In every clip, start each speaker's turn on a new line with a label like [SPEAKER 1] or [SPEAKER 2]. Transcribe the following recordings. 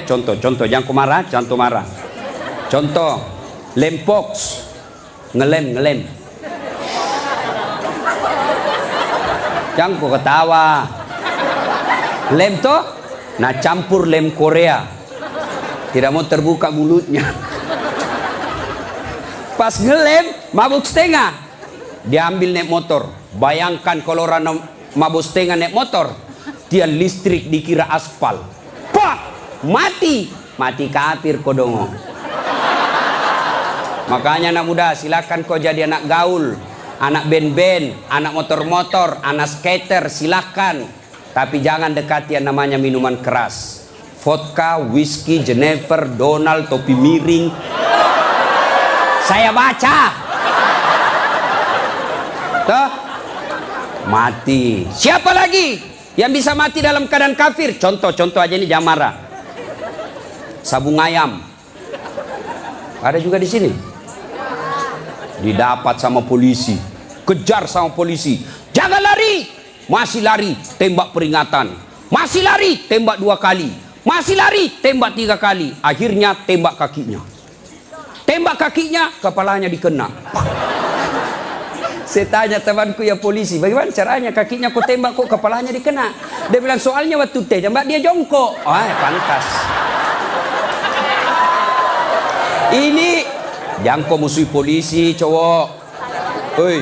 [SPEAKER 1] contoh, jangan kau marah, jangan kau marah. Contoh, lempox, ngelem. Jangan kau ketawa. Lem toh, nah campur lem Korea. Tidak mau terbuka mulutnya. Pas ngelem, mabuk setengah. Dia ambil naik motor. Bayangkan kalau orang mabuk setengah naik motor, dia listrik dikira aspal. Pak, mati kafir kodongo. Makanya anak muda, silakan kau jadi anak gaul, anak band-band, anak motor-motor, anak skater, silakan. Tapi jangan dekati yang namanya minuman keras. Vodka, whisky, Jennifer, Donald, topi miring. Saya baca. Tuh, mati. Siapa lagi yang bisa mati dalam keadaan kafir? Contoh aja ini, jangan marah. Sabung ayam. Ada juga di sini. Didapat sama polisi, kejar sama polisi. Jangan lari. Masih lari, tembak peringatan. Masih lari, tembak 2 kali. Masih lari, tembak 3 kali. Akhirnya tembak kakinya. Tembak kakinya, kepalanya dikena. Saya tanya temanku ya polisi, bagaimana caranya kakinya kok tembak kok kepalanya dikena? Dia bilang soalnya waktu tembak dia jongkok. Pantas. Ini jangan kau musuhi polisi, cowok. Oi,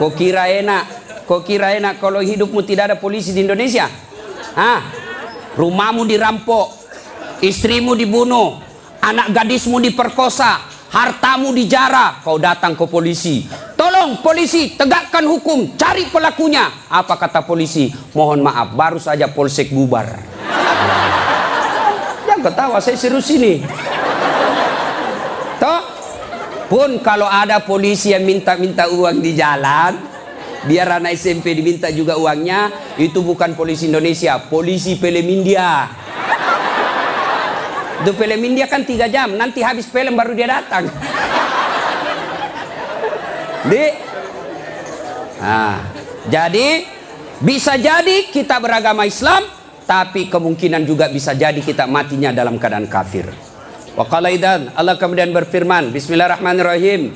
[SPEAKER 1] kau kira enak? Kau kira enak kalau hidupmu tidak ada polisi di Indonesia? Rumahmu dirampok, istrimu dibunuh, anak gadismu diperkosa, hartamu dijarah, kau datang ke polisi. Tolong polisi, tegakkan hukum, cari pelakunya. Apa kata polisi? Mohon maaf, baru saja polsek bubar. Jangan ketawa, saya serius ini. Toh, pun kalau ada polisi yang minta-minta uang di jalan, biar anak SMP diminta juga uangnya, itu bukan polisi Indonesia, polisi film India. Itu film India kan 3 jam, nanti habis film baru dia datang. Jadi bisa jadi kita beragama Islam, tapi kemungkinan juga bisa jadi kita matinya dalam keadaan kafir. Wa qala idzan, Allah kemudian berfirman, bismillahirrahmanirrahim.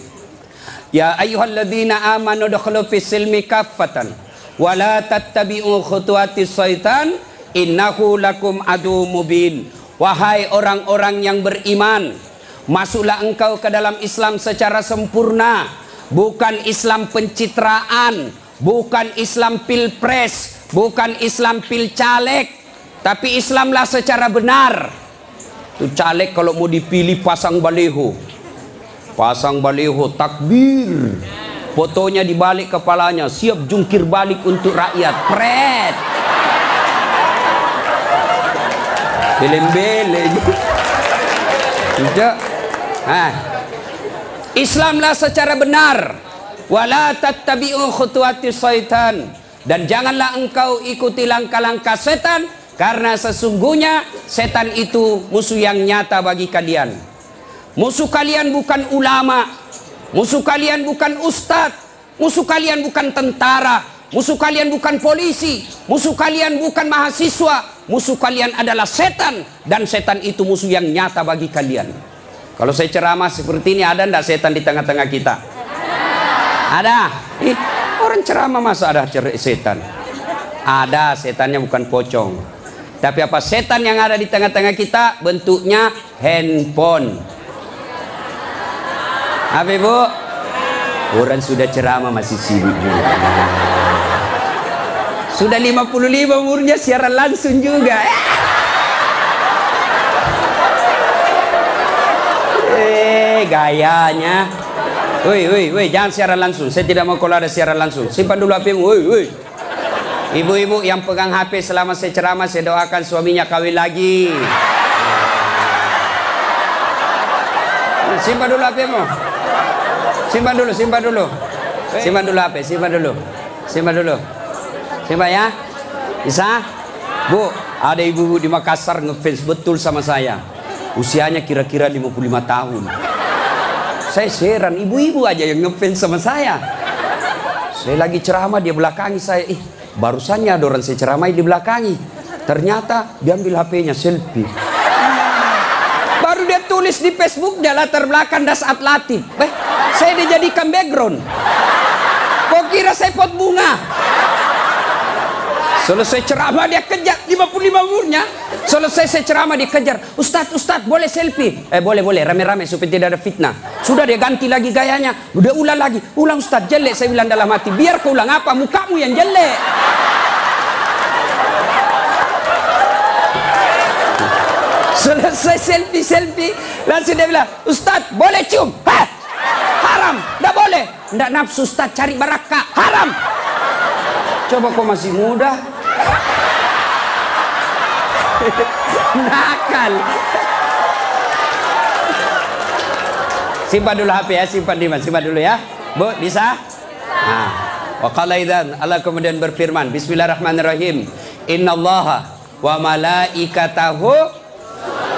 [SPEAKER 1] Ya ayyuhalladzina amanu dukhulu fis silmi kaffatan wa la tattabi'u khutuwatis syaitan innahu lakum adu mubin. Wahai orang-orang yang beriman, masuklah engkau ke dalam Islam secara sempurna, bukan Islam pencitraan, bukan Islam pilpres, bukan Islam pilcaleg, tapi Islamlah secara benar. Itu caleg kalau mau dipilih pasang baleho. Pasang baleho, takbir, fotonya dibalik kepalanya, siap jungkir balik untuk rakyat, pret. Beleng-beleng. Tidak. Islamlah secara benar. Wala tattabi'u khutuwatis syaitan. Dan janganlah engkau ikuti langkah-langkah setan, karena sesungguhnya setan itu musuh yang nyata bagi kalian. Musuh kalian bukan ulama, musuh kalian bukan ustadz, musuh kalian bukan tentara, musuh kalian bukan polisi, musuh kalian bukan mahasiswa, musuh kalian adalah setan, dan setan itu musuh yang nyata bagi kalian. Kalau saya ceramah seperti ini, ada enggak setan di tengah-tengah kita? Ada. Orang ceramah masa ada setan? Ada, setannya bukan pocong. Tapi apa setan yang ada di tengah-tengah kita? Bentuknya handphone. Apa ibu? Orang sudah ceramah masih sibuk juga. Sudah 55 umurnya siaran langsung juga. Gayanya. Woi, jangan siaran langsung. Saya tidak mau kalau ada siaran langsung. Simpan dulu HP-mu. Woi. Ibu-ibu yang pegang HP selama saya ceramah, saya doakan suaminya kawin lagi. Simpan dulu HP-mu. Simpan dulu HP, simpan dulu ya. Bisa? Bu, ada ibu-ibu di Makassar ngefans betul sama saya. Usianya kira-kira 55 tahun. Saya heran, ibu-ibu aja yang ngefans sama saya. Saya lagi ceramah, dia belakangi saya. Barusannya ada orang saya ceramai di belakangi. Ternyata dia ambil HP-nya selfie. tulis di Facebook dia latar belakang Das Atlatif. Saya dijadikan background. Kok kira saya pot bunga? Selesai ceramah dia kejar 55 umurnya. Selesai saya ceramah dia kejar. Ustadz boleh selfie? Boleh rame-rame supaya tidak ada fitnah. Sudah dia ganti lagi gayanya. Udah ulang lagi. Ulang Ustadz, jelek saya bilang dalam hati. Biar kau ulang apa? Mukamu yang jelek. Selesai selfie, langsung dia bilang, Ustadz boleh cium? Hah? Haram, tidak boleh. Tidak nafsu Ustadz, cari barakah. Haram. Coba kau masih muda. Nakal. Simpan dulu HP ya, simpan dulu ya. Bu, bisa? Nah, wa qala idzan, Allah kemudian berfirman, Bismillahirrahmanirrahim. Innallaha wa malaikatahu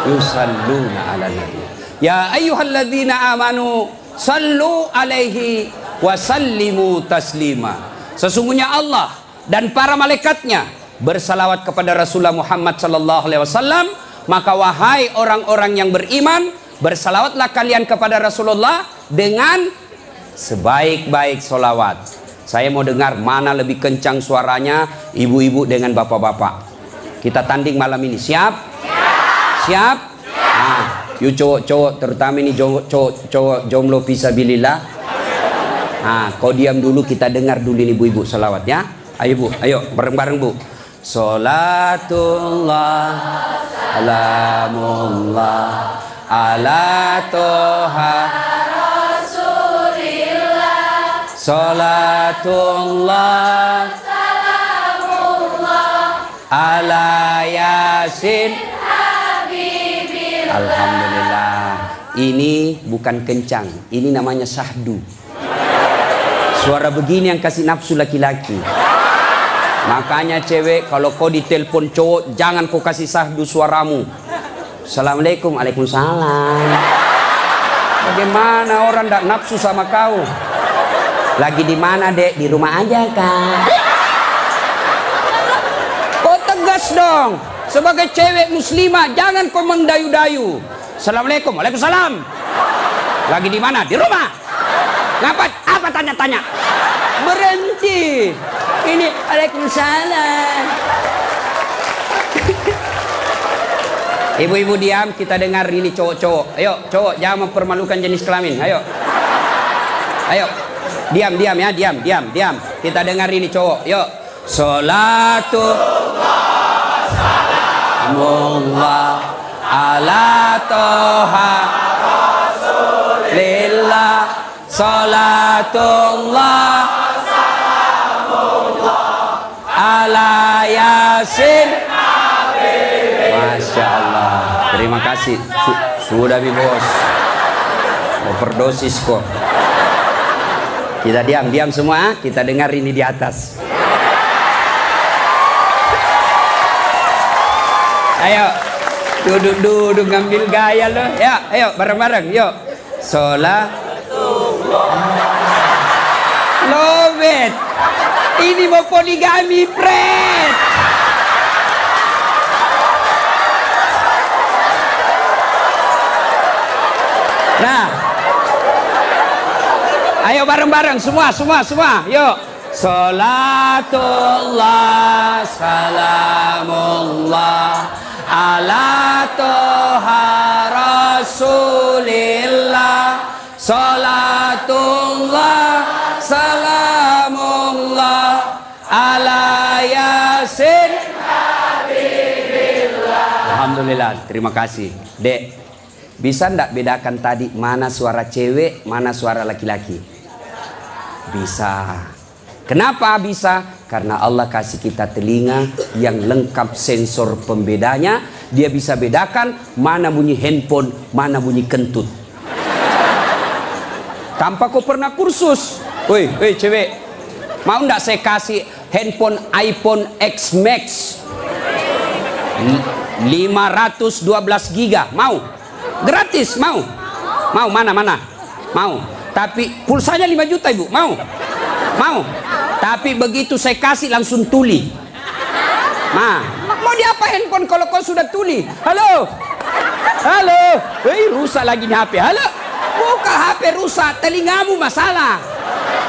[SPEAKER 1] yusalluna 'alan nabi. Ya ayyuhalladzina amanu sallu alaihi wa sallimu taslima. Sesungguhnya Allah dan para malaikatnya bersalawat kepada Rasulullah Muhammad sallallahu alaihi wasallam. Maka wahai orang-orang yang beriman, bersalawatlah kalian kepada Rasulullah dengan sebaik-baik solawat. Saya mau dengar mana lebih kencang suaranya, ibu-ibu dengan bapak-bapak. Kita tanding malam ini, siap? Siap? Nah, yuk cowok-cowok, terutama ini cowok jomblo fisabilillah. Nah, kau diam dulu, kita dengar dulu ini ibu-ibu salawat ya. Ayo Bu, ayo bareng-bareng Bu. Salatullah salamullah ala toha Rasulillah. Salatullah salamullah ala Yasin. Alhamdulillah. Ini bukan kencang, ini namanya syahdu. Suara begini yang kasih nafsu laki-laki. Makanya cewek, kalau kau ditelepon cowok, jangan kau kasih syahdu suaramu. Assalamualaikum, waalaikumsalam. Bagaimana orang tak nafsu sama kau? Lagi di mana dek? Di rumah aja kak. Kau tegas dong. Sebagai cewek muslimah, jangan kau mendayu-dayu. Assalamualaikum, waalaikumsalam. Lagi di mana? Di rumah. Ngapa? Apa tanya-tanya? Berhenti. Ini waalaikumsalam. Ibu-ibu diam, kita dengar ini cowok-cowok. Ayo, cowok, jangan mempermalukan jenis kelamin. Ayo. Ayo. Diam ya, diam. Kita dengar ini cowok. Yuk. Salatullah salamullah ala toha Rasulillah. Salatullah salamullah ala Yasin. Masya Allah. Terima kasih. Sudah Mi Bos. Overdosis kok. Kita diam semua. Kita dengar ini di atas. Ayo, duduk ngambil gaya lo. Ya, ayo bareng-bareng, yuk. Love it. Ini mau poligami, pret. Nah, ayo bareng-bareng semua, yuk. Salatullah salamullah ala toha Rasulillah. Salatullah salamullah ala Yasin Habibillah. Alhamdulillah, terima kasih. Dek, bisa ndak bedakan tadi mana suara cewek, mana suara laki-laki? Bisa. Kenapa bisa? Karena Allah kasih kita telinga yang lengkap sensor pembedanya. Dia bisa bedakan mana bunyi handphone, mana bunyi kentut. Tanpa kau pernah kursus. Woi cewek, mau ndak saya kasih handphone iPhone X Max 512 giga? Mau? Gratis, mau? Mau mana? Mau. Tapi pulsanya 5 juta ibu, mau? Tapi begitu saya kasih langsung tuli. Nah, mau diapa handphone kalau kau sudah tuli? Halo. Rusak lagi nih HP. Halo, buka HP rusak, telingamu masalah.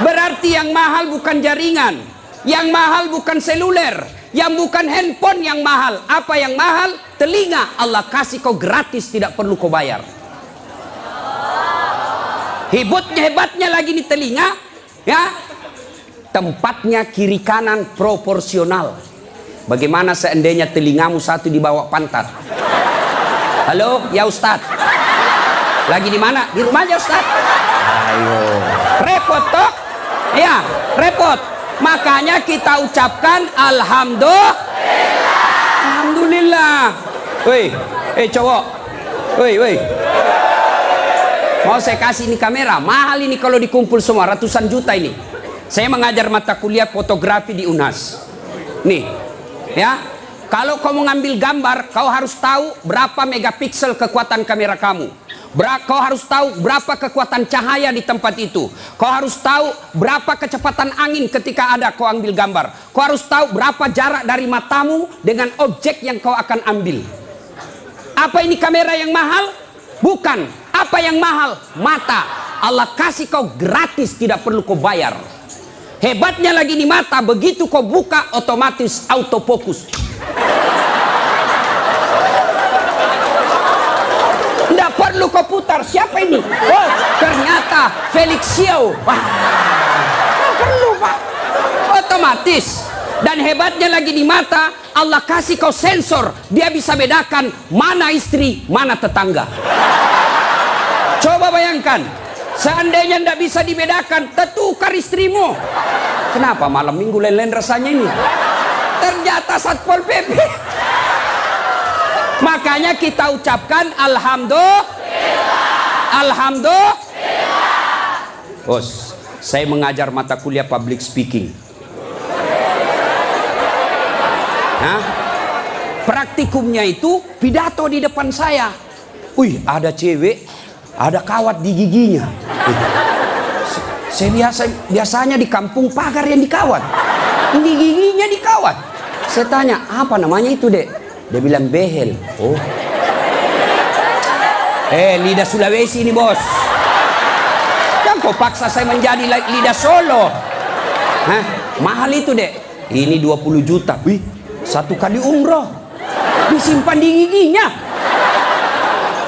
[SPEAKER 1] Berarti yang mahal bukan jaringan, yang mahal bukan seluler, yang bukan handphone yang mahal. Apa yang mahal? Telinga. Allah kasih kau gratis, tidak perlu kau bayar. Hebatnya lagi di telinga, ya. Tempatnya kiri kanan proporsional. Bagaimana seandainya telingamu satu di bawah pantat? Halo, ya Ustadz. Lagi di mana? Di rumahnya Ustadz. Ayo. Repot toh? Ya, repot. Makanya kita ucapkan alhamdulillah. Alhamdulillah. Woi, cowok. Woi. Mau saya kasih ini kamera, mahal ini kalau dikumpul semua, ratusan juta ini. Saya mengajar mata kuliah fotografi di UNAS. Nih, ya. Kalau kau mau ngambil gambar, kau harus tahu berapa megapiksel kekuatan kamera kamu. Kau harus tahu berapa kekuatan cahaya di tempat itu. Kau harus tahu berapa kecepatan angin ketika ada kau ambil gambar. Kau harus tahu berapa jarak dari matamu dengan objek yang kau akan ambil. Apa ini kamera yang mahal? Bukan. Apa yang mahal? Mata. Allah kasih kau gratis, tidak perlu kau bayar. Hebatnya lagi di mata, begitu kau buka otomatis autofokus. Tidak perlu kau putar. Siapa ini? Oh, ternyata Felix Xiao. Wah, tidak perlu Pak. Otomatis. Dan hebatnya lagi di mata, Allah kasih kau sensor. Dia bisa bedakan mana istri, mana tetangga. Coba bayangkan, seandainya tidak bisa dibedakan, tertukar istrimu. Kenapa malam minggu lain-lain rasanya ini? Ternyata Satpol PP. Makanya kita ucapkan alhamdulillah. Alhamdulillah. Bos, saya mengajar mata kuliah public speaking. Nah, praktikumnya itu pidato di depan saya. Wih, ada cewek, ada kawat di giginya. Saya biasanya di kampung pagar yang dikawat. Ini giginya dikawat. Saya tanya, apa namanya itu, Dek? Dia bilang behel. Oh. Lidah Sulawesi ini, Bos. Jangan kau paksa saya menjadi lidah Solo. Hah? Mahal itu, Dek. Ini 20 juta. Wih, 1 kali umroh. Disimpan di giginya.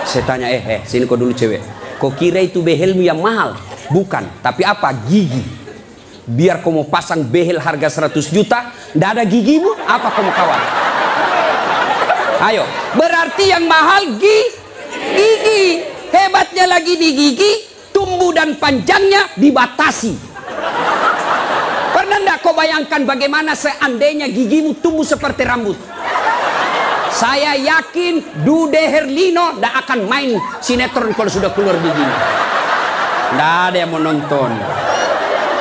[SPEAKER 1] Saya tanya, sini kau dulu cewek. Kau kira itu behelmu yang mahal? Bukan, tapi apa? Gigi. Biar kau mau pasang behel harga 100 juta, ndak ada gigimu, apa kau mau kawan? Ayo, berarti yang mahal gigi. Hebatnya lagi di gigi, tumbuh dan panjangnya dibatasi. Pernah ndak kau bayangkan bagaimana seandainya gigimu tumbuh seperti rambut? Saya yakin Dude Herlino ndak akan main sinetron kalau sudah keluar giginya. Nggak ada yang mau nonton.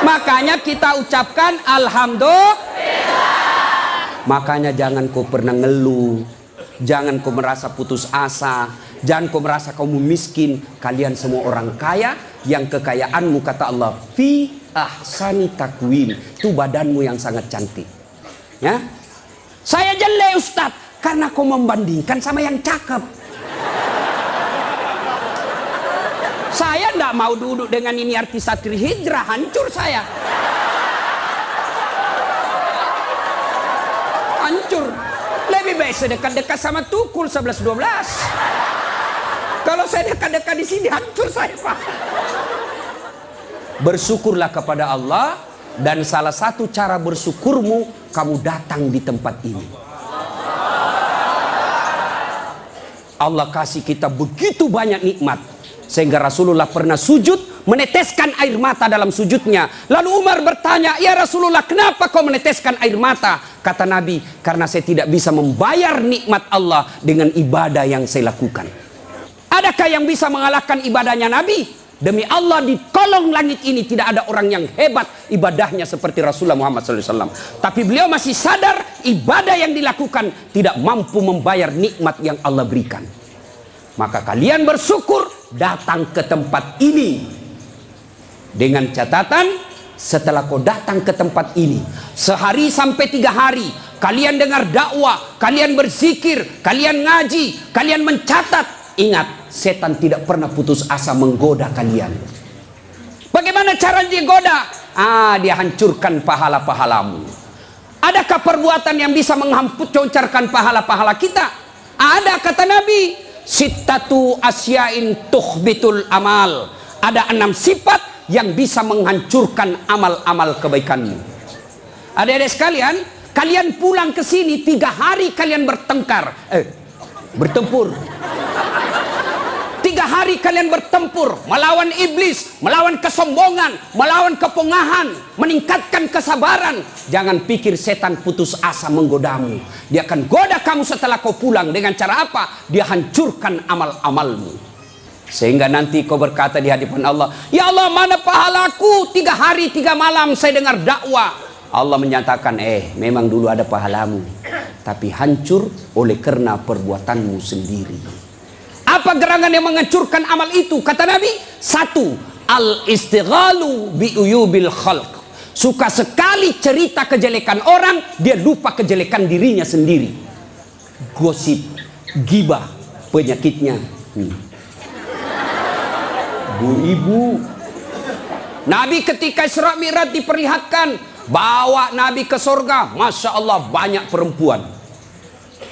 [SPEAKER 1] Makanya kita ucapkan alhamdulillah. Makanya jangan kau pernah ngeluh, jangan kau merasa putus asa, jangan kau merasa kamu miskin. Kalian semua orang kaya, yang kekayaanmu kata Allah fi ahsani takwim, itu badanmu yang sangat cantik. Ya, saya jelek Ustadz karena kau membandingkan sama yang cakep. Saya tidak mau duduk dengan ini artis Satri Hijrah, hancur saya. Hancur. Lebih baik saya dekat-dekat sama Tukul 11-12. Kalau saya dekat-dekat di sini, hancur saya, Pak. Bersyukurlah kepada Allah, dan salah satu cara bersyukurmu, kamu datang di tempat ini. Allah kasih kita begitu banyak nikmat. Sehingga Rasulullah pernah sujud, meneteskan air mata dalam sujudnya. Lalu Umar bertanya, ya Rasulullah, kenapa kau meneteskan air mata? Kata Nabi, karena saya tidak bisa membayar nikmat Allah dengan ibadah yang saya lakukan. Adakah yang bisa mengalahkan ibadahnya Nabi? Demi Allah, di kolong langit ini tidak ada orang yang hebat ibadahnya seperti Rasulullah Muhammad SAW. Tapi beliau masih sadar ibadah yang dilakukan tidak mampu membayar nikmat yang Allah berikan. Maka kalian bersyukur datang ke tempat ini. Dengan catatan, setelah kau datang ke tempat ini, sehari sampai 3 hari, kalian dengar dakwah, kalian berzikir, kalian ngaji, kalian mencatat. Ingat, setan tidak pernah putus asa menggoda kalian. Bagaimana cara dia goda? Dia hancurkan pahala-pahalamu. Adakah perbuatan yang bisa menghancurkan pahala-pahala kita? Ada, kata Nabi, sittatu asyain tuhbitul amal. Ada 6 sifat yang bisa menghancurkan amal-amal kebaikanmu. Adik-adik sekalian, kalian pulang ke sini 3 hari kalian bertempur. 3 hari kalian bertempur melawan iblis, melawan kesombongan, melawan kepongahan, meningkatkan kesabaran. Jangan pikir setan putus asa menggodamu. Dia akan goda kamu setelah kau pulang. Dengan cara apa? Dia hancurkan amal-amalmu. Sehingga nanti kau berkata di hadapan Allah, ya Allah, mana pahalaku? 3 hari 3 malam saya dengar dakwah. Allah menyatakan, memang dulu ada pahalamu, tapi hancur oleh karena perbuatanmu sendiri. Apa gerangan yang menghancurkan amal itu? Kata Nabi, 1, al-istighalu bi'uyubil khalq. Suka sekali cerita kejelekan orang, dia lupa kejelekan dirinya sendiri. Gosip, gibah, penyakitnya. Bu ibu, Nabi ketika Isra Mi'raj diperlihatkan, bawa Nabi ke surga, Masya Allah, banyak perempuan.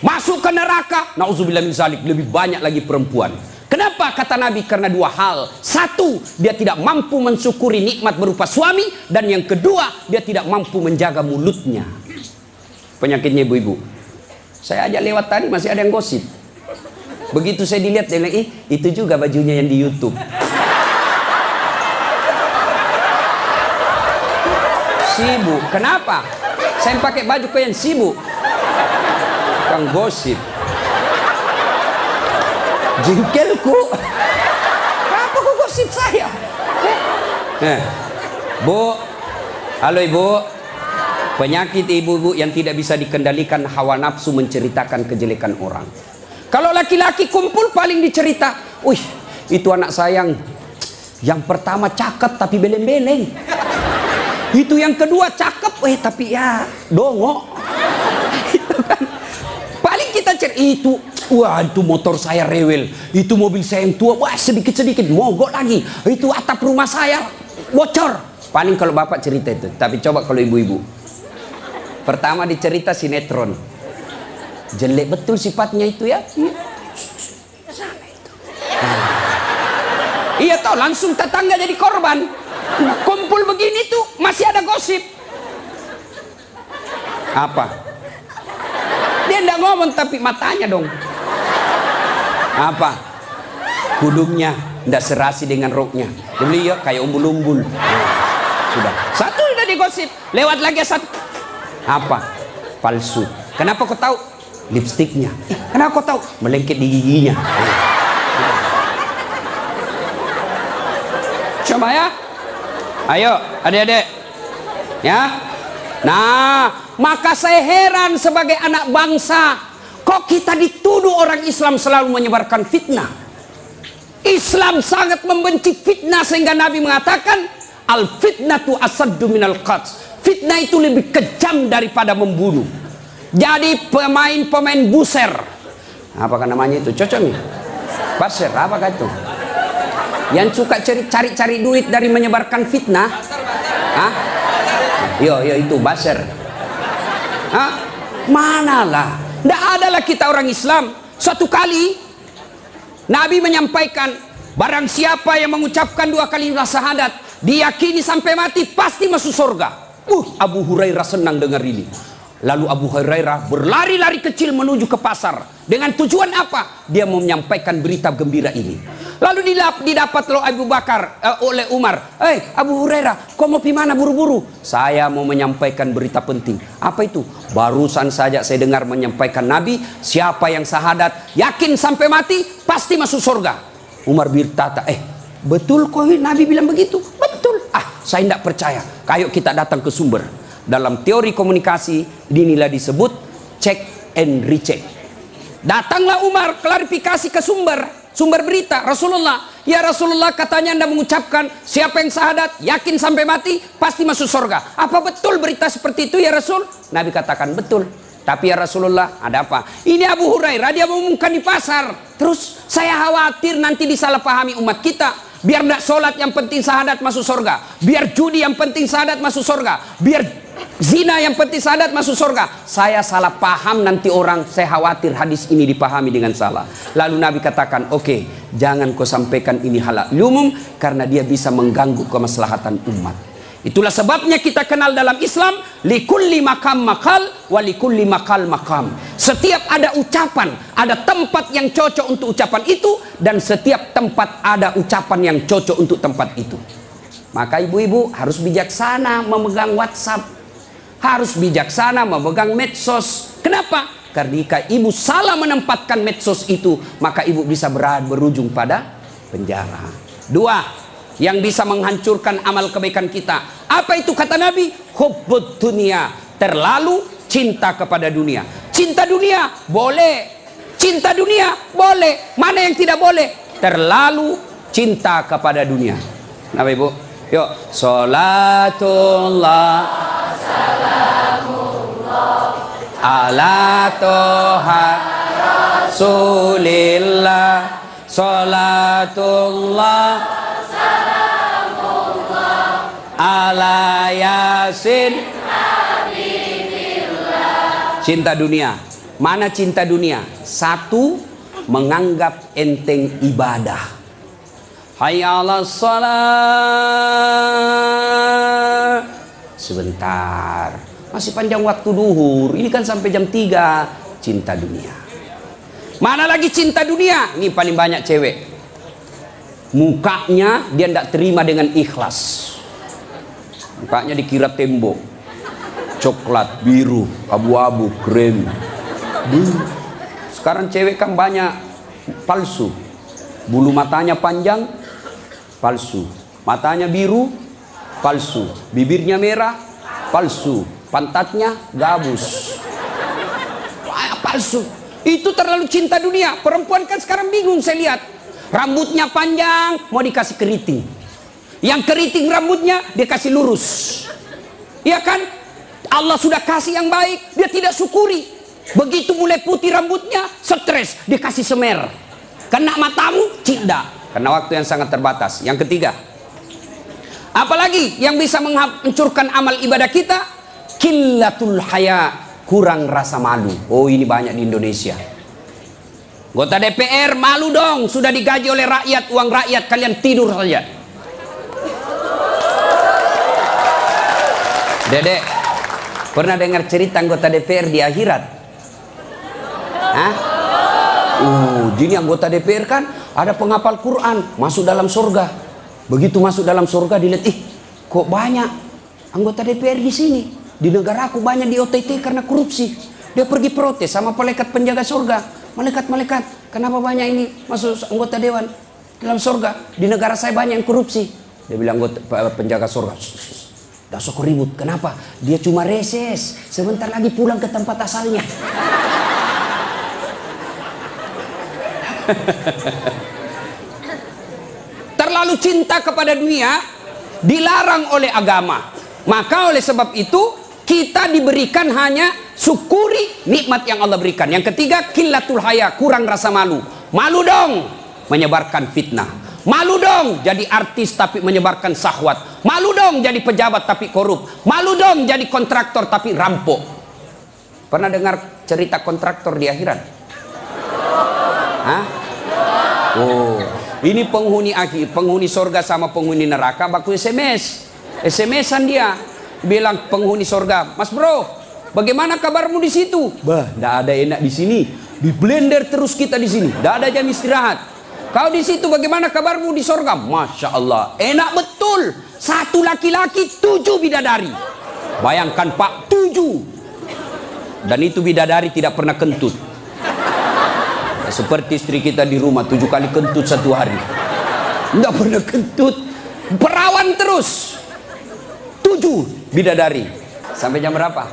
[SPEAKER 1] Masuk ke neraka, na'udzubillah min zalik, lebih banyak lagi perempuan. Kenapa? Kata Nabi, karena 2 hal. 1, dia tidak mampu mensyukuri nikmat berupa suami. Dan yang kedua, dia tidak mampu menjaga mulutnya. Penyakitnya ibu-ibu. Saya ajak lewat tadi, masih ada yang gosip. Begitu saya dilihat, dia bilang, itu juga bajunya yang di YouTube. Sibuk. Kenapa? Saya pakai baju kau yang sibuk. Kang gosip. Jengkelku. Kenapa kau gosip saya? Bu, halo ibu. Penyakit ibu-ibu yang tidak bisa dikendalikan, hawa nafsu menceritakan kejelekan orang. Kalau laki-laki kumpul paling dicerita, wih, itu anak sayang. Yang pertama cakep tapi beleng-beleng. Itu yang kedua cakep, tapi ya dongok. Itu kan. Paling kita cari itu, wah itu motor saya rewel, itu mobil saya yang tua, wah sedikit-sedikit mogok lagi, itu atap rumah saya bocor. Paling kalau bapak cerita itu. Tapi coba kalau ibu-ibu, pertama dicerita sinetron, jelek betul sifatnya itu ya. Iya toh, langsung tetangga jadi korban. Kumpul begini tuh masih ada gosip. Apa? Dia enggak ngomong tapi matanya dong. Apa? Kudungnya enggak serasi dengan roknya. Beliau kayak umbul-umbul. Sudah. Satu udah digosip. Lewat lagi 1. Apa? Palsu. Kenapa kau tahu? Lipstiknya. Kenapa kau tahu? Melengket di giginya. Coba ya. Ayo adik-adik. Ya. Nah, maka saya heran sebagai anak bangsa, kok kita dituduh orang Islam selalu menyebarkan fitnah. Islam sangat membenci fitnah sehingga Nabi mengatakan, al fitnatu asaddu minal qatl. Fitnah itu lebih kejam daripada membunuh. Jadi pemain buser, apakah namanya itu? Cocok nih. Buser, apakah itu? Yang suka cari duit dari menyebarkan fitnah. Hah? Yo itu baser. Hah? Manalah. Tidak adalah kita orang Islam. Suatu kali Nabi menyampaikan, barang siapa yang mengucapkan 2 kalimat syahadat, diyakini sampai mati pasti masuk surga. Abu Hurairah senang dengar ini. Lalu Abu Hurairah berlari-lari kecil menuju ke pasar. Dengan tujuan apa? Dia mau menyampaikan berita gembira ini. Lalu didapat Abu Bakar oleh Umar. Abu Hurairah, kau mau pergi mana buru-buru? Saya mau menyampaikan berita penting. Apa itu? Barusan saja saya dengar menyampaikan Nabi, siapa yang syahadat, yakin sampai mati, pasti masuk surga. Umar berkata, betul kok Nabi bilang begitu? Betul. Saya tidak percaya. Ayo kita datang ke sumber. Dalam teori komunikasi, inilah disebut check and recheck. Datanglah Umar, klarifikasi ke sumber berita. Rasulullah, ya Rasulullah, katanya Anda mengucapkan siapa yang syahadat, yakin sampai mati, pasti masuk surga. Apa betul berita seperti itu ya Rasul? Nabi katakan betul. Tapi ya Rasulullah, ada apa? Ini Abu Hurairah, dia mengumumkan di pasar. Terus saya khawatir nanti disalahpahami umat kita. Biar tidak sholat yang penting syahadat masuk surga. Biar judi yang penting syahadat masuk surga. Biar zina yang penting syahadat masuk surga. Saya salah paham nanti orang, saya khawatir hadis ini dipahami dengan salah. Lalu Nabi katakan, oke, jangan kau sampaikan ini halal umum, karena dia bisa mengganggu kemaslahatan umat. Itulah sebabnya kita kenal dalam Islam, likulli makam makal, walikulli makal makam. Setiap ada ucapan, ada tempat yang cocok untuk ucapan itu, dan setiap tempat ada ucapan yang cocok untuk tempat itu. Maka ibu-ibu harus bijaksana memegang WhatsApp, harus bijaksana memegang medsos. Kenapa? Karena jika ibu salah menempatkan medsos itu, maka ibu bisa berujung pada penjara. Dua, yang bisa menghancurkan amal kebaikan kita. Apa itu kata Nabi? Hubbud dunia, terlalu cinta kepada dunia. Cinta dunia boleh, cinta dunia boleh. Mana yang tidak boleh? Terlalu cinta kepada dunia. Kenapa ibu? Yuk, sholatullah salamullah ala toha rasulillah, sholatullah ala yasin habibillah. Cinta dunia. Mana cinta dunia? Satu, menganggap enteng ibadah. Hayya 'alas shalah. Sebentar, masih panjang waktu duhur. Ini kan sampai jam 3. Cinta dunia. Mana lagi cinta dunia? Ini paling banyak cewek. Mukanya dia tidak terima dengan ikhlas. Mukanya dikira tembok, coklat, biru, abu-abu, krem. Sekarang cewek kan banyak palsu. Bulu matanya panjang, palsu. Matanya biru, palsu. Bibirnya merah, palsu. Pantatnya gabus, palsu. Itu terlalu cinta dunia. Perempuan kan sekarang bingung saya lihat. Rambutnya panjang, mau dikasih keriting. Yang keriting rambutnya dia kasih lurus. Iya kan? Allah sudah kasih yang baik, dia tidak syukuri. Begitu mulai putih rambutnya, stres, dia kasih semer. Kena matamu, cinta. Karena waktu yang sangat terbatas. Yang ketiga, apalagi yang bisa menghancurkan amal ibadah kita? Qillatul haya, kurang rasa malu. Oh, ini banyak di Indonesia. Anggota DPR malu dong, sudah digaji oleh rakyat, uang rakyat, kalian tidur saja. Dedek, pernah dengar cerita anggota DPR di akhirat? Hah? Jadi anggota DPR kan ada penghafal Quran, masuk dalam surga. Begitu masuk dalam surga dilihat, kok banyak anggota DPR di sini? Di negaraku banyak di OTT karena korupsi. Dia pergi protes sama malaikat penjaga surga. Malaikat, kenapa banyak ini masuk anggota dewan dalam surga? Di negara saya banyak yang korupsi. Dia bilang penjaga surga, dah sok ribut. Kenapa? Dia cuma reses, sebentar lagi pulang ke tempat asalnya. Terlalu cinta kepada dunia dilarang oleh agama. Maka oleh sebab itu kita diberikan hanya syukuri nikmat yang Allah berikan. Yang ketiga, qillatul haya, kurang rasa malu. Malu dong menyebarkan fitnah. Malu dong jadi artis tapi menyebarkan syahwat. Malu dong jadi pejabat tapi korup. Malu dong jadi kontraktor tapi rampok. Pernah dengar cerita kontraktor di akhirat? Hah? Oh, ini penghuni akhir, penghuni surga sama penghuni neraka baku SMS-an dia. Bilang penghuni surga, "Mas bro, bagaimana kabarmu di situ?" "Bah, tidak ada enak di sini. Di blender terus kita di sini. Tidak ada jam istirahat." "Kau di situ bagaimana kabarmu di surga?" "Masya Allah, enak betul. 1 laki-laki 7 bidadari." Bayangkan Pak, 7. Dan itu bidadari tidak pernah kentut. Seperti istri kita di rumah 7 kali kentut 1 hari. Tidak pernah kentut. Perawan terus. 7 bidadari. Sampai jam berapa?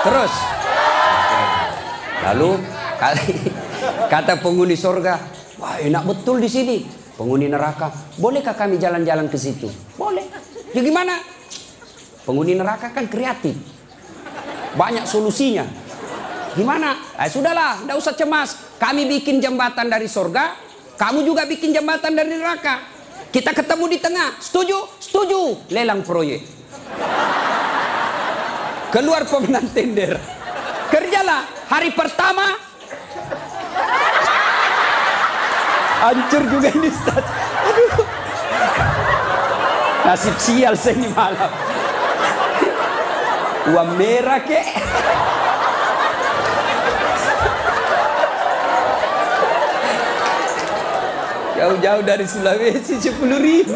[SPEAKER 1] Terus. Lalu kata penghuni surga, "Wah, enak betul di sini." Penghuni neraka, "Bolehkah kami jalan-jalan ke situ?" "Boleh." Ya gimana? Penghuni neraka kan kreatif, banyak solusinya. Gimana? Sudahlah, tidak usah cemas. Kami bikin jembatan dari surga, kamu juga bikin jembatan dari neraka. Kita ketemu di tengah. Setuju? Setuju. Lelang proyek. Keluar pemenang tender. Kerjalah. Hari pertama hancur juga ini, Ustaz. Aduh. Nasib sial saya ini malam. Uang merah kek. Jauh-jauh dari Sulawesi 10.000.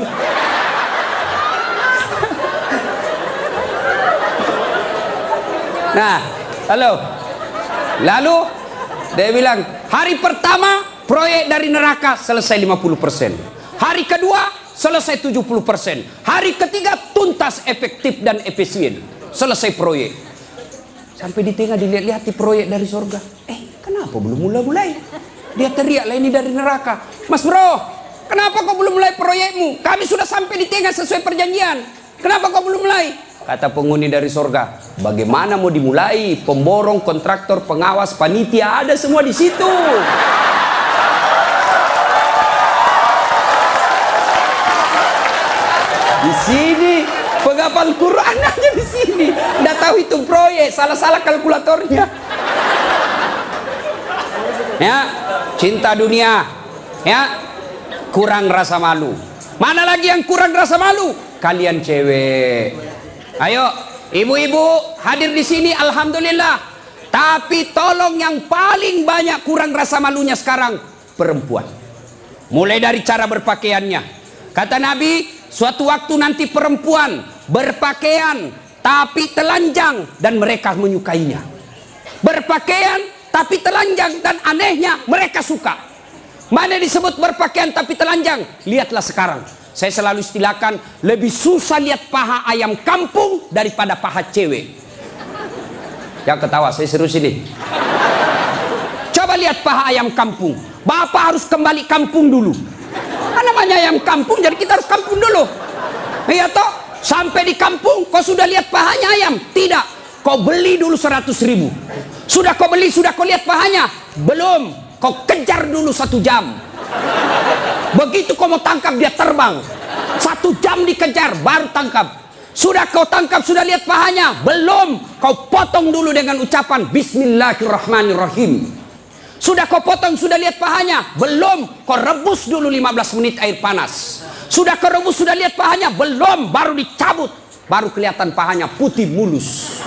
[SPEAKER 1] Nah, lalu dia bilang, hari pertama proyek dari neraka selesai 50%. Hari kedua selesai 70%. Hari ketiga tuntas, efektif dan efisien. Selesai proyek. Sampai di tengah dilihat-lihat di proyek dari surga. Kenapa belum mulai-mulai? Dia teriak, lah ini dari neraka. Mas bro, kenapa kau belum mulai proyekmu? Kami sudah sampai di tengah sesuai perjanjian. Kenapa kau belum mulai? Kata penghuni dari surga, bagaimana mau dimulai? Pemborong, kontraktor, pengawas, panitia, ada semua di situ. Di sini penghafal Quran aja di sini. Nggak tahu hitung proyek, salah-salah kalkulatornya. Ya, cinta dunia, ya, kurang rasa malu. Mana lagi yang kurang rasa malu? Kalian cewek. Ayo, ibu-ibu hadir di sini, alhamdulillah. Tapi tolong yang paling banyak kurang rasa malunya sekarang perempuan. Mulai dari cara berpakaiannya. Kata Nabi, suatu waktu nanti perempuan berpakaian tapi telanjang dan mereka menyukainya. Berpakaian tapi telanjang dan anehnya mereka suka. Mana disebut berpakaian tapi telanjang? Lihatlah sekarang. Saya selalu istilahkan, lebih susah lihat paha ayam kampung daripada paha cewek. Yang ketawa, saya serius ini. Coba lihat paha ayam kampung. Bapak harus kembali kampung dulu. Namanya ayam kampung, jadi kita harus kampung dulu. Iya toh? Sampai di kampung, kau sudah lihat pahanya ayam? Tidak. Kau beli dulu 100.000. Sudah kau beli, sudah kau lihat pahanya? Belum. Kau kejar dulu 1 jam. Begitu kau mau tangkap, dia terbang. 1 jam dikejar, baru tangkap. Sudah kau tangkap, sudah lihat pahanya? Belum. Kau potong dulu dengan ucapan Bismillahirrahmanirrahim. Sudah kau potong, sudah lihat pahanya? Belum. Kau rebus dulu 15 menit air panas. Sudah kau rebus, sudah lihat pahanya? Belum. Baru dicabut. Baru kelihatan pahanya putih mulus.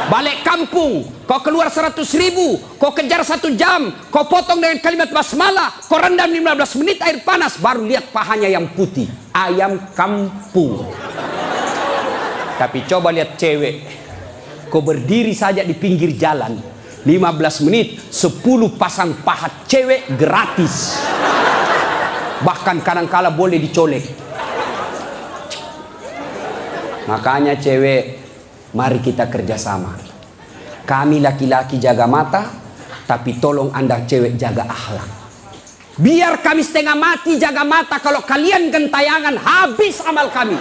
[SPEAKER 1] Balik kampung, kau keluar 100.000, kau kejar 1 jam, kau potong dengan kalimat basmalah, kau rendam 15 menit air panas, baru lihat pahanya yang putih. Ayam kampung. Tapi coba lihat cewek, kau berdiri saja di pinggir jalan, 15 menit, 10 pasang paha cewek gratis. Bahkan kadang-kala boleh dicolek. Makanya cewek, mari kita kerjasama. Kami laki-laki jaga mata, tapi tolong Anda cewek jaga akhlak. Biar kami setengah mati jaga mata, kalau kalian gentayangan habis amal kami.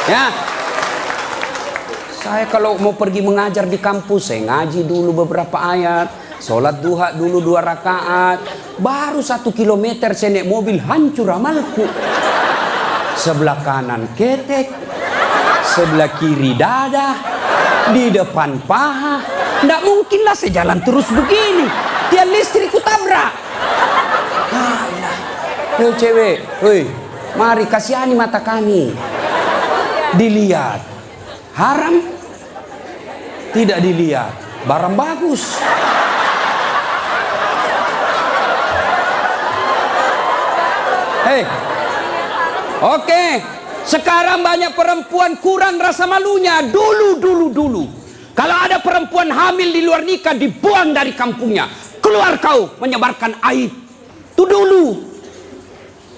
[SPEAKER 1] Ya, saya kalau mau pergi mengajar di kampus, saya ngaji dulu beberapa ayat, sholat duha dulu 2 rakaat, baru 1 kilometer saya naik mobil hancur amalku. Sebelah kanan ketek, sebelah kiri dada, di depan paha. Nggak mungkinlah saya jalan terus begini, tiang listrik ku tabrak. Hei cewek, hei, mari kasihani mata kami. Dilihat haram, tidak dilihat barang bagus. Hei, oke, sekarang banyak perempuan kurang rasa malunya. Dulu. Kalau ada perempuan hamil di luar nikah, dibuang dari kampungnya. Keluar kau menyebarkan aib. Itu dulu.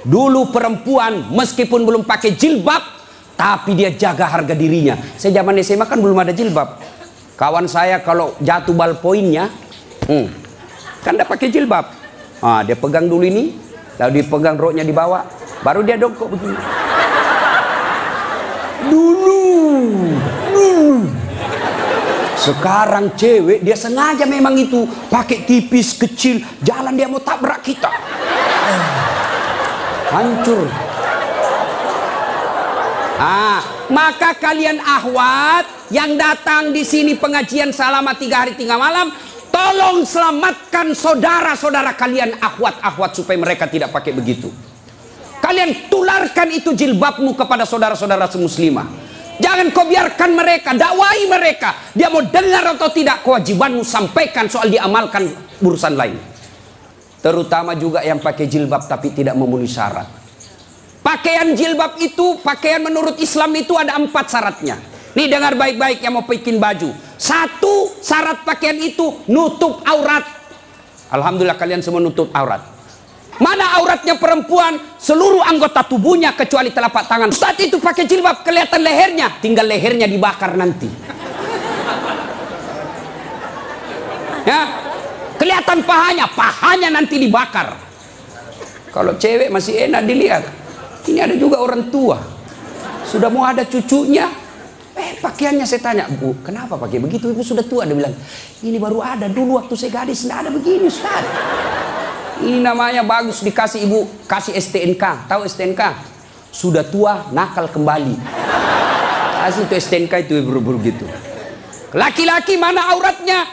[SPEAKER 1] Dulu perempuan meskipun belum pakai jilbab, tapi dia jaga harga dirinya. Saya zaman SMA kan belum ada jilbab. Kawan saya kalau jatuh ballpointnya, kan tidak pakai jilbab. Dia pegang dulu ini, lalu dipegang roknya di bawah, baru dia dongkok begini. Dulu. Sekarang cewek dia sengaja memang itu pakai tipis kecil, jalan dia mau tabrak kita. Hancur. Maka kalian akhwat yang datang di sini pengajian selama 3 hari 3 malam, tolong selamatkan saudara-saudara kalian akhwat-akhwat supaya mereka tidak pakai begitu. Kalian tularkan itu jilbabmu kepada saudara-saudara semuslimah. Jangan kau biarkan mereka, dakwai mereka. Dia mau dengar atau tidak, kewajibanmu sampaikan, soal diamalkan urusan lain. Terutama juga yang pakai jilbab tapi tidak memenuhi syarat. Pakaian jilbab itu, pakaian menurut Islam itu ada 4 syaratnya. Nih dengar baik-baik yang mau bikin baju. 1 syarat pakaian itu nutup aurat. Alhamdulillah kalian semua nutup aurat. Mana auratnya perempuan? Seluruh anggota tubuhnya kecuali telapak tangan. Saat itu pakai jilbab kelihatan lehernya, tinggal lehernya dibakar nanti. Ya, kelihatan pahanya nanti dibakar. Kalau cewek masih enak dilihat. Ini ada juga orang tua, sudah mau ada cucunya. Pakaiannya saya tanya, Bu, kenapa pakai begitu? Ibu sudah tua. Dia bilang, ini baru ada, dulu waktu saya gadis tidak ada begini, Ustaz. Ini namanya bagus dikasih ibu, kasih STNK. Tahu STNK? Sudah tua, nakal kembali. Kasih itu STNK itu buru-buru gitu. Laki-laki mana auratnya?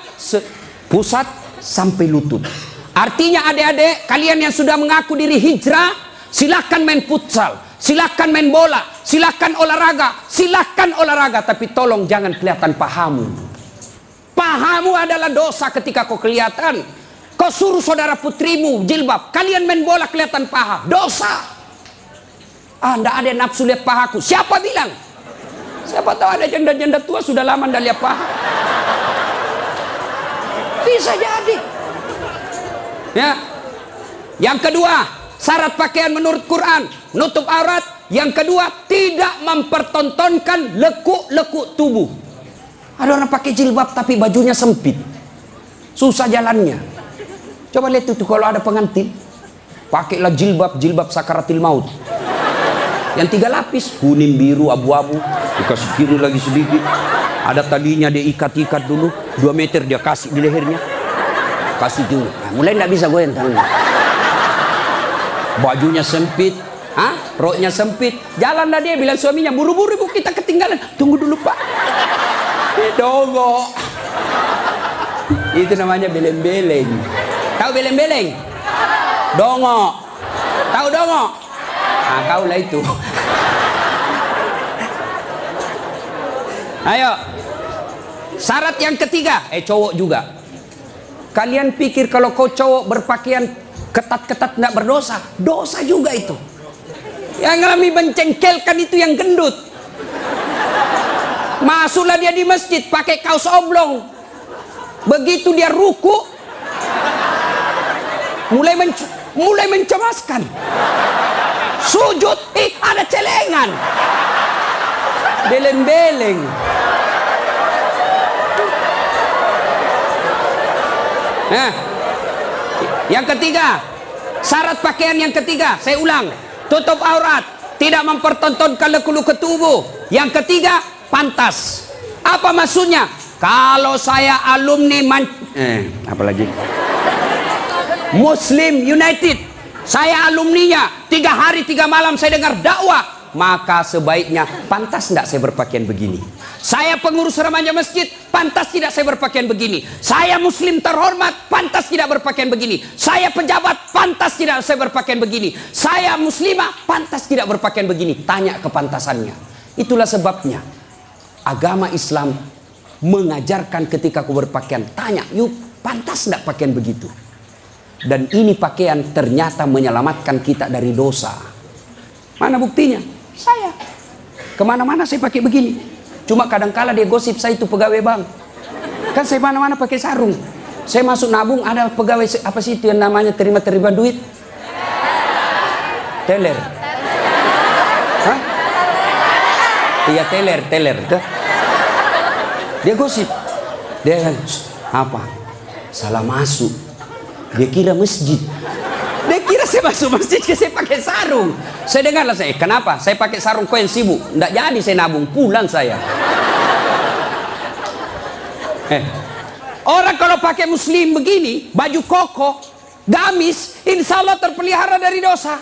[SPEAKER 1] Pusat sampai lutut. Artinya adik-adik, kalian yang sudah mengaku diri hijrah, silahkan main futsal, silahkan main bola, silahkan olahraga, tapi tolong jangan kelihatan pahamu. Pahamu adalah dosa ketika kau kelihatan. Kau suruh saudara putrimu jilbab, kalian main bola kelihatan paha, dosa. Nggak ada nafsu lihat pahaku. Siapa bilang? Siapa tahu ada janda-janda tua sudah lama nggak lihat paha. Bisa jadi. Ya. Yang kedua, syarat pakaian menurut Quran, nutup aurat. Yang kedua, tidak mempertontonkan lekuk-lekuk tubuh. Ada orang pakai jilbab tapi bajunya sempit, susah jalannya. Coba lihat itu kalau ada pengantin, pakailah jilbab sakaratil maut. Yang 3 lapis, kuning, biru, abu-abu, dikasih kiri lagi sedikit. Ada talinya dia ikat-ikat dulu, 2 meter dia kasih di lehernya. Kasih dulu. Nah, mulai nggak bisa goyang tangannya. Bajunya sempit, roknya sempit. Jalanlah dia bilang suaminya, buru-buru ibu kita ketinggalan. Tunggu dulu Pak. Dongok. Itu namanya beleng-beleng. Tahu beleng-beleng? Dongok. Tahu dongok? Kau lah itu. Ayo. Syarat yang ketiga, cowok juga. Kalian pikir kalau kau cowok berpakaian ketat-ketat tidak berdosa? Dosa juga itu. Yang lebih mencengkelkan itu yang gendut. Masuklah dia di masjid pakai kaos oblong. Begitu dia ruku, mulai mencemaskan. Sujud, ada celengan. Beleng-beleng. Nah, yang ketiga, syarat pakaian yang ketiga, saya ulang, tutup aurat, tidak mempertontonkan lekuk-lekuk tubuh. Yang ketiga, pantas. Apa maksudnya? Kalau saya alumni apalagi Muslim United, saya alumninya, 3 hari 3 malam saya dengar dakwah, maka sebaiknya pantas tidak saya berpakaian begini. Saya pengurus remaja masjid, pantas tidak saya berpakaian begini. Saya muslim terhormat, pantas tidak berpakaian begini. Saya pejabat, pantas tidak saya berpakaian begini. Saya muslimah, pantas tidak berpakaian begini. Tanya kepantasannya. Itulah sebabnya agama Islam mengajarkan ketika aku berpakaian, tanya, yuk pantas tidak pakaian begitu. Dan ini pakaian ternyata menyelamatkan kita dari dosa. Mana buktinya? Saya kemana-mana saya pakai begini. Cuma kadang-kala dia gosip saya itu pegawai bank. Kan saya mana-mana pakai sarung. Saya masuk nabung, ada pegawai apa sih itu yang namanya terima duit? Teller. Hah? Iya teller. Dia gosip. Dia apa? Salah masuk. Dia kira masjid. Dia kira saya masuk masjid, saya pakai sarung. Saya dengarlah saya, kenapa? Saya pakai sarung, kau yang sibuk. Nggak jadi saya nabung, pulang saya. Orang kalau pakai muslim begini, baju koko, gamis, insya Allah terpelihara dari dosa.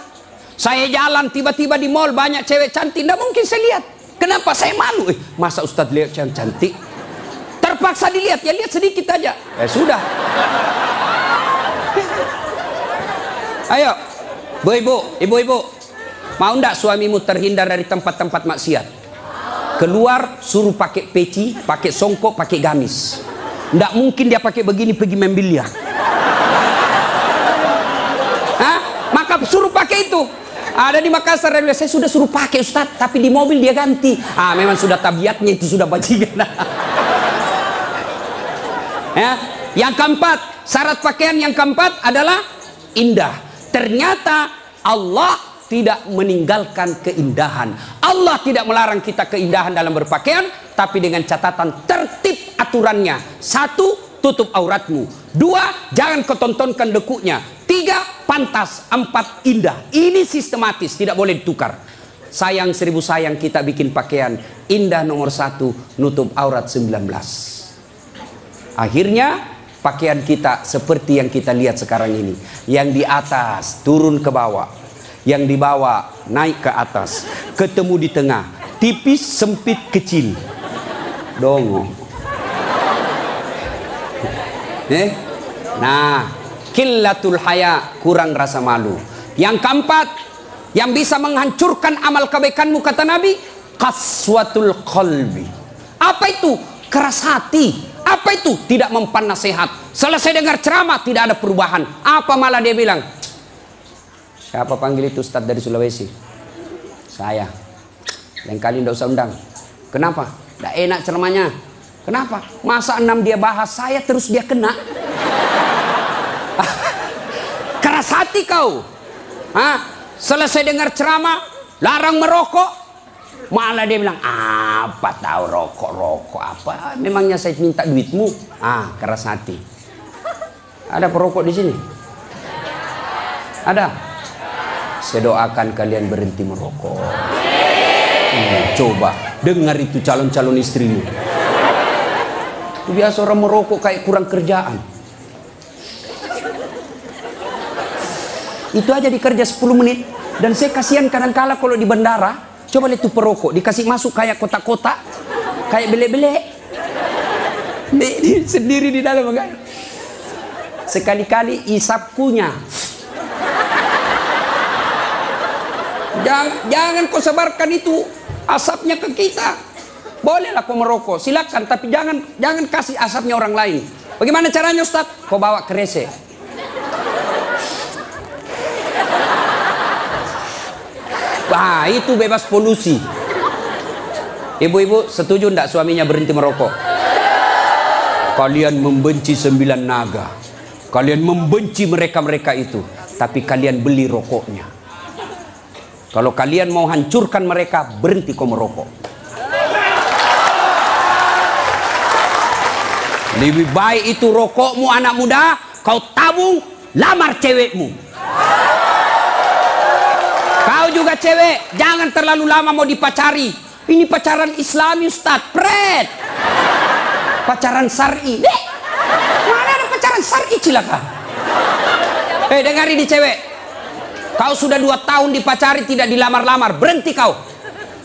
[SPEAKER 1] Saya jalan tiba-tiba di mall banyak cewek cantik, nggak mungkin saya lihat. Kenapa? Saya malu. Masa Ustadz lihat yang cantik? Terpaksa dilihat, ya lihat sedikit aja. Sudah. Ayo, ibu-ibu, mau ndak suamimu terhindar dari tempat-tempat maksiat? Keluar, suruh pakai peci, pakai songkok, pakai gamis. Ndak mungkin dia pakai begini pergi main biliar. Maka suruh pakai itu. Ada di Makassar, saya sudah suruh pakai Ustadz, tapi di mobil dia ganti. Memang sudah tabiatnya itu, sudah bajingan. Yang keempat, syarat pakaian yang keempat adalah indah. Ternyata Allah tidak meninggalkan keindahan. Allah tidak melarang kita keindahan dalam berpakaian, tapi dengan catatan tertib aturannya. 1, tutup auratmu. 2, jangan kau tontonkan lekuknya. 3, pantas. 4, indah. Ini sistematis, tidak boleh ditukar. Sayang 1000 sayang kita bikin pakaian. Indah nomor 1, nutup aurat 19. Akhirnya pakaian kita seperti yang kita lihat sekarang ini. Yang di atas turun ke bawah, yang di bawah naik ke atas, ketemu di tengah, tipis, sempit, kecil. Dongo. Nah, qillatul haya, kurang rasa malu. Yang keempat, yang bisa menghancurkan amal kebaikanmu, kata Nabi, qaswatul qalbi. Apa itu? Keras hati. Apa itu? Tidak mempan nasihat. Selesai dengar ceramah tidak ada perubahan. Apa malah dia bilang? Siapa panggil itu Ustadz dari Sulawesi? Saya. Lain kali tidak usah undang. Kenapa? Tidak enak ceramahnya. Kenapa? Masa 6 dia bahas, saya terus dia kena. Keras hati kau. Selesai dengar ceramah, larang merokok. Malah dia bilang, apa tahu rokok apa? Memangnya saya minta duitmu? Keras hati. Ada perokok di sini? Ada? Saya doakan kalian berhenti merokok. Coba dengar itu calon-calon istrimu. Itu biasa orang merokok kayak kurang kerjaan. Itu aja dikerja 10 menit. Dan saya kasihan kadang-kala kalau di bandara. Coba lihat tuh perokok, dikasih masuk kayak kotak-kotak, kayak bele-bele. Sendiri di dalam enggak. Sekali-kali isap kunyah. Jangan kau sebarkan itu asapnya ke kita. Bolehlah kau merokok, silakan, tapi jangan kasih asapnya orang lain. Bagaimana caranya Ustaz? Kau bawa kerese. Itu bebas polusi. Ibu-ibu setuju enggak suaminya berhenti merokok? Kalian membenci 9 naga. Kalian membenci mereka-mereka itu. Tapi kalian beli rokoknya. Kalau kalian mau hancurkan mereka, berhenti kau merokok. Lebih baik itu rokokmu anak muda, kau tabung, lamar cewekmu. Kau juga cewek, jangan terlalu lama mau dipacari. Ini pacaran Islami Ustaz, pret. Pacaran syar'i. Mana ada pacaran syar'i cilaka? Dengar ini cewek. Kau sudah 2 tahun dipacari tidak dilamar-lamar, berhenti kau.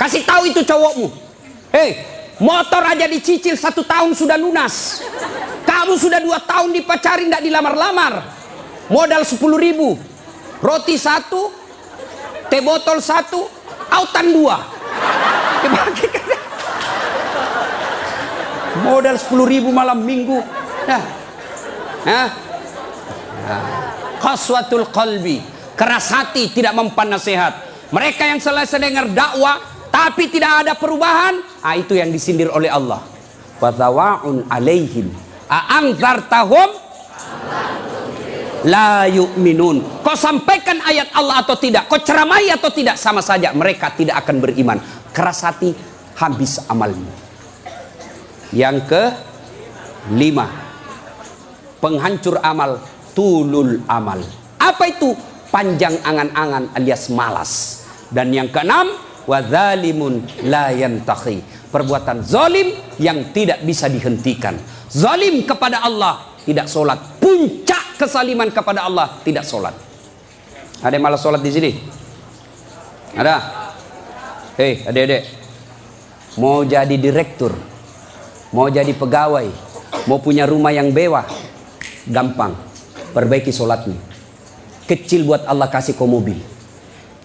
[SPEAKER 1] Kasih tahu itu cowokmu. Motor aja dicicil 1 tahun sudah lunas. Kamu sudah 2 tahun dipacari tidak dilamar-lamar. Modal 10.000. Roti 1. Teh botol 1, autan 2. Modal 10.000 malam minggu. Qaswatul qalbi, keras hati, tidak mempan nasihat. Mereka yang selesai dengar dakwah tapi tidak ada perubahan, itu yang disindir oleh Allah. Watawa'un alaihim a'anzartahum la yu'minun. Kau sampaikan ayat Allah atau tidak, kau ceramai atau tidak, sama saja mereka tidak akan beriman. Keras hati, habis amalmu. Yang ke-5, penghancur amal, tulul amal. Apa itu? Panjang angan-angan alias malas. Dan yang keenam, wadzalimun la yantahi. Perbuatan zalim yang tidak bisa dihentikan. Zalim kepada Allah, tidak sholat. Puncak kesaliman kepada Allah, tidak sholat. Ada yang malas sholat di sini? Ada? Hei, adik-adik, mau jadi direktur, mau jadi pegawai, mau punya rumah yang mewah, gampang. Perbaiki sholatmu. Kecil buat Allah kasih kau mobil,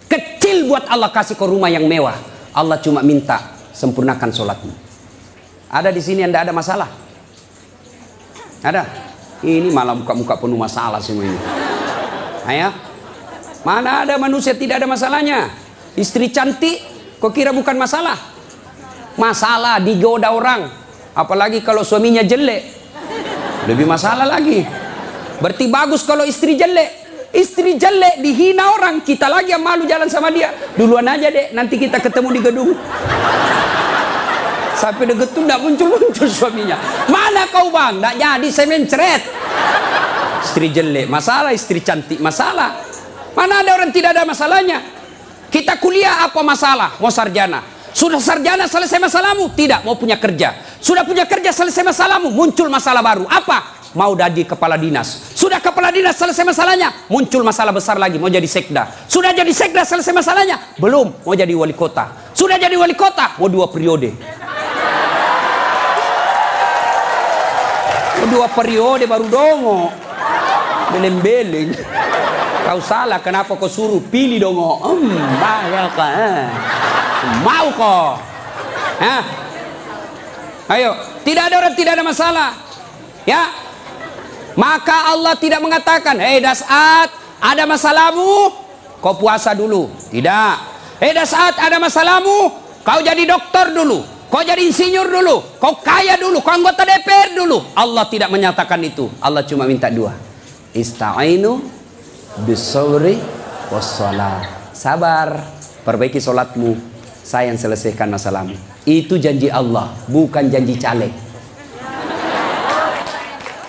[SPEAKER 1] kecil buat Allah kasih kau rumah yang mewah. Allah cuma minta sempurnakan sholatmu. Ada di sini yang tidak ada masalah? Ada? Ini malah muka-muka penuh masalah semua ini. Ayah, mana ada manusia tidak ada masalahnya? Istri cantik, kok kira bukan masalah? Masalah digoda orang, apalagi kalau suaminya jelek, lebih masalah lagi. Berarti bagus kalau istri jelek. Istri jelek dihina orang, kita lagi yang malu jalan sama dia. Duluan aja dek, nanti kita ketemu di gedung. Sampai deket tuh tidak muncul-muncul suaminya. Mana kau bang? Tidak jadi, saya mencret. Istri jelek masalah, istri cantik masalah. Mana ada orang tidak ada masalahnya? Kita kuliah apa masalah? Mau sarjana. Sudah sarjana selesai masalahmu? Tidak, mau punya kerja. Sudah punya kerja selesai masalahmu? Muncul masalah baru. Apa? Mau jadi kepala dinas. Sudah kepala dinas selesai masalahnya, muncul masalah besar lagi, mau jadi sekda. Sudah jadi sekda selesai masalahnya, belum, mau jadi wali kota. Sudah jadi wali kota, mau 2 periode. Mau 2 periode baru dongo. Beleng-beleng. Kau salah, kenapa kau suruh pilih dongo? Mau kok. Ayo, tidak ada orang tidak ada masalah. Ya. Maka Allah tidak mengatakan, hei Das'at, ada masalahmu, kau puasa dulu. Tidak. Hei Das'at, ada masalahmu, kau jadi dokter dulu, kau jadi insinyur dulu, kau kaya dulu, kau anggota DPR dulu. Allah tidak menyatakan itu. Allah cuma minta 2. Ista'inu bisawri wassalah. Sabar, perbaiki sholatmu, saya yang selesaikan masalahmu. Itu janji Allah, bukan janji caleg.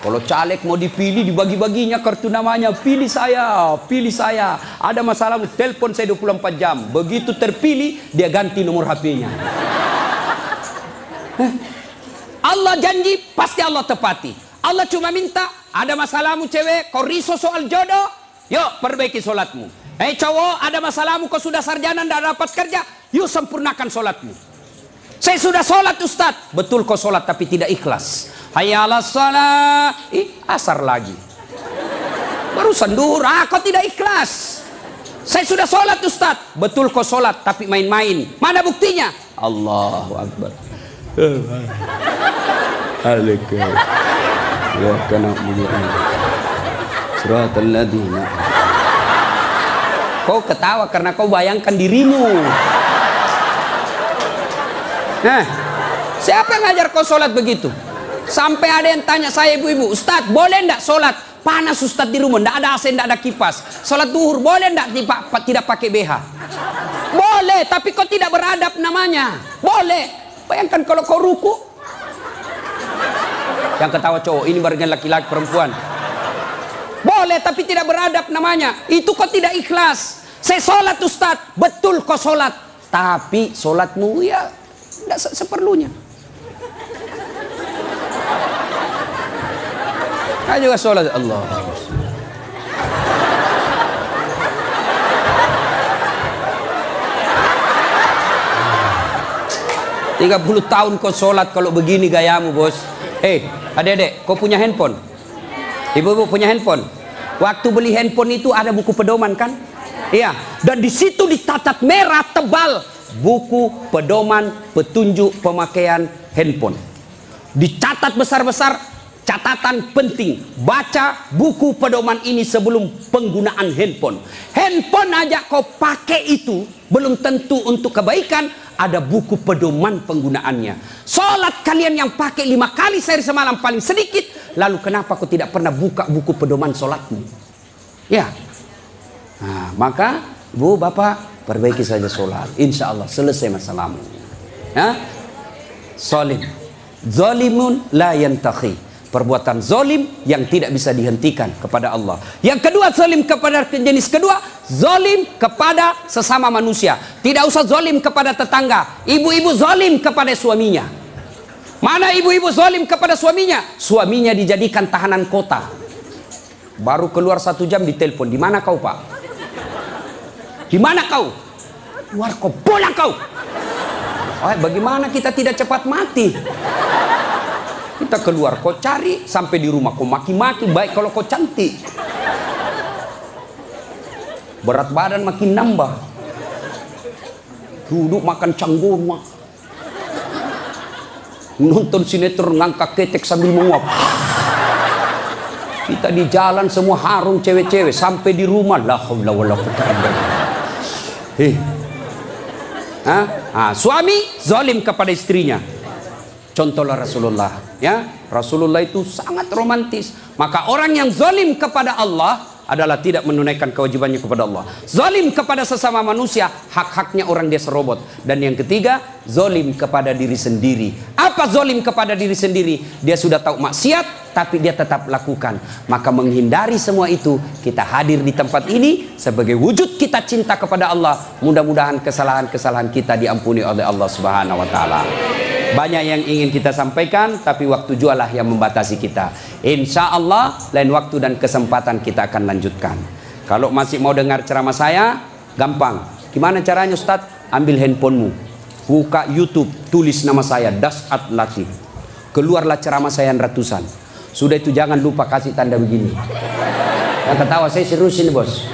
[SPEAKER 1] Kalau caleg mau dipilih, dibagi-baginya kartu namanya, pilih saya, pilih saya. Ada masalahmu, telepon saya 24 jam. Begitu terpilih, dia ganti nomor HP-nya. Allah janji, pasti Allah tepati. Allah cuma minta, ada masalahmu cewek, kau risau soal jodoh, yuk perbaiki sholatmu. Hei cowok, ada masalahmu, kau sudah sarjana, tidak dapat kerja, yuk sempurnakan sholatmu. Saya sudah sholat Ustaz. Betul kau sholat tapi tidak ikhlas. Hayya 'alas shalah. Asar lagi. Barusan duhur, kau tidak ikhlas. Saya sudah sholat Ustaz. Betul kau sholat tapi main-main. Mana buktinya? Allahu Akbar. Alaikum. Ya kana mulian. Siratal ladzina. Kau ketawa karena kau bayangkan dirimu. Nah, siapa yang ngajar kau sholat begitu? Sampai ada yang tanya saya, ibu-ibu, Ustaz boleh enggak sholat? Panas Ustaz di rumah, enggak ada AC, enggak ada kipas. Sholat duhur boleh enggak tidak pakai BH? Boleh, tapi kau tidak beradab namanya. Boleh. Bayangkan kalau kau ruku. Yang ketawa cowok, ini barengan laki-laki perempuan. Boleh, tapi tidak beradab namanya. Itu kau tidak ikhlas. Saya sholat Ustaz, betul kau sholat. Tapi sholatmu ya tidak seperlunya. Ayo juga sholat Allah. 30 tahun kau sholat kalau begini gayamu bos. Adik-adik, kau punya handphone? Ibu-ibu punya handphone? Waktu beli handphone itu ada buku pedoman kan? Iya. Dan di situ dicatat merah tebal buku pedoman petunjuk pemakaian handphone. Dicatat besar-besar, catatan penting. Baca buku pedoman ini sebelum penggunaan handphone. Handphone aja kau pakai itu belum tentu untuk kebaikan. Ada buku pedoman penggunaannya. Sholat kalian yang pakai 5 kali sehari semalam paling sedikit. Lalu kenapa kau tidak pernah buka buku pedoman sholatmu? Ya. Nah, maka ibu bapak perbaiki saja sholat. Insya Allah selesai masalahmu. Ya? Zalim. Zalimun la yantahi. perbuatan zolim yang tidak bisa dihentikan kepada Allah. Yang kedua, zolim kepada jenis kedua, zolim kepada sesama manusia. Tidak usah zolim kepada tetangga. Ibu-ibu zolim kepada suaminya. Mana ibu-ibu zolim kepada suaminya? Suaminya dijadikan tahanan kota. Baru keluar 1 jam ditelepon. Di mana kau, Pak? Di mana kau? Keluar kau, pulang kau. Oh, bagaimana kita tidak cepat mati? Kita keluar, kau cari sampai di rumah, kau maki-maki, baik kalau kau cantik. Berat badan makin nambah. Duduk makan canggurma. Nonton sinetron ngangkat ketek sambil menguap. Kita di jalan semua harum cewek-cewek, sampai di rumah la haula wala quwwata illa billah. Suami zalim kepada istrinya. Contohlah Rasulullah, ya. Rasulullah itu sangat romantis. Maka orang yang zalim kepada Allah adalah tidak menunaikan kewajibannya kepada Allah. Zalim kepada sesama manusia, hak-haknya orang dia serobot. Dan yang ketiga, zalim kepada diri sendiri. Apa zalim kepada diri sendiri? Dia sudah tahu maksiat, tapi dia tetap lakukan. Maka menghindari semua itu, kita hadir di tempat ini sebagai wujud kita cinta kepada Allah. Mudah-mudahan kesalahan-kesalahan kita diampuni oleh Allah Subhanahu wa Ta'ala. Banyak yang ingin kita sampaikan, tapi waktu jualah yang membatasi kita. Insya Allah lain waktu dan kesempatan kita akan lanjutkan. Kalau masih mau dengar ceramah saya, gampang. Gimana caranya, Ustadz? Ambil handphonemu, buka YouTube, tulis nama saya Das'at Latif. Keluarlah ceramah saya ratusan. Sudah itu jangan lupa kasih tanda begini. Yang ketawa, saya serius ini, bos.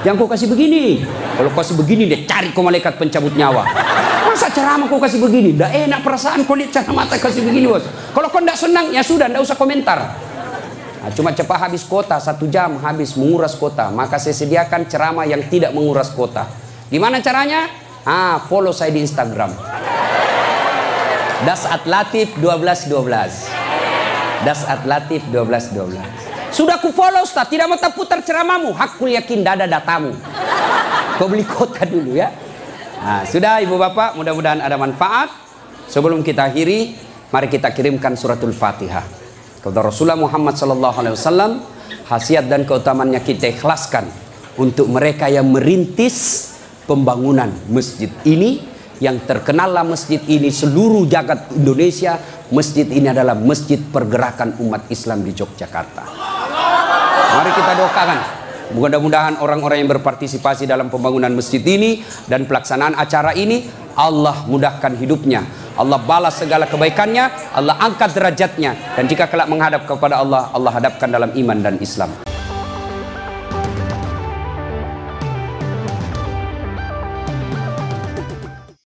[SPEAKER 1] Yang kau kasih begini. Kalau kasih begini, dia cari kau malaikat pencabut nyawa. Masa ceramah kau kasih begini? Dah enak perasaan kau lihat ceramah kasih begini, bos. Kalau kau tidak senang, ya sudah, tidak usah komentar. Cuma cepat habis kota, 1 jam habis menguras kota. Maka saya sediakan ceramah yang tidak menguras kota. Gimana caranya? Follow saya di Instagram. Das'at Latif 1212. Das'at Latif 1212. Sudah ku follow, Ustaz. Tidak mau tak putar ceramahmu. Hakul yakin dada datamu. Kau beli kota dulu, ya. Sudah ibu bapak, mudah-mudahan ada manfaat. Sebelum kita akhiri, mari kita kirimkan suratul Fatihah kepada Rasulullah Muhammad SAW. Khasiat dan keutamaannya kita ikhlaskan untuk mereka yang merintis pembangunan masjid ini. Yang terkenallah masjid ini seluruh jagat Indonesia. Masjid ini adalah masjid pergerakan umat Islam di Yogyakarta. Mari kita doakan. Mudah-mudahan orang-orang yang berpartisipasi dalam pembangunan masjid ini dan pelaksanaan acara ini, Allah mudahkan hidupnya, Allah balas segala kebaikannya, Allah angkat derajatnya, dan jika kelak menghadap kepada Allah, Allah hadapkan dalam iman dan Islam.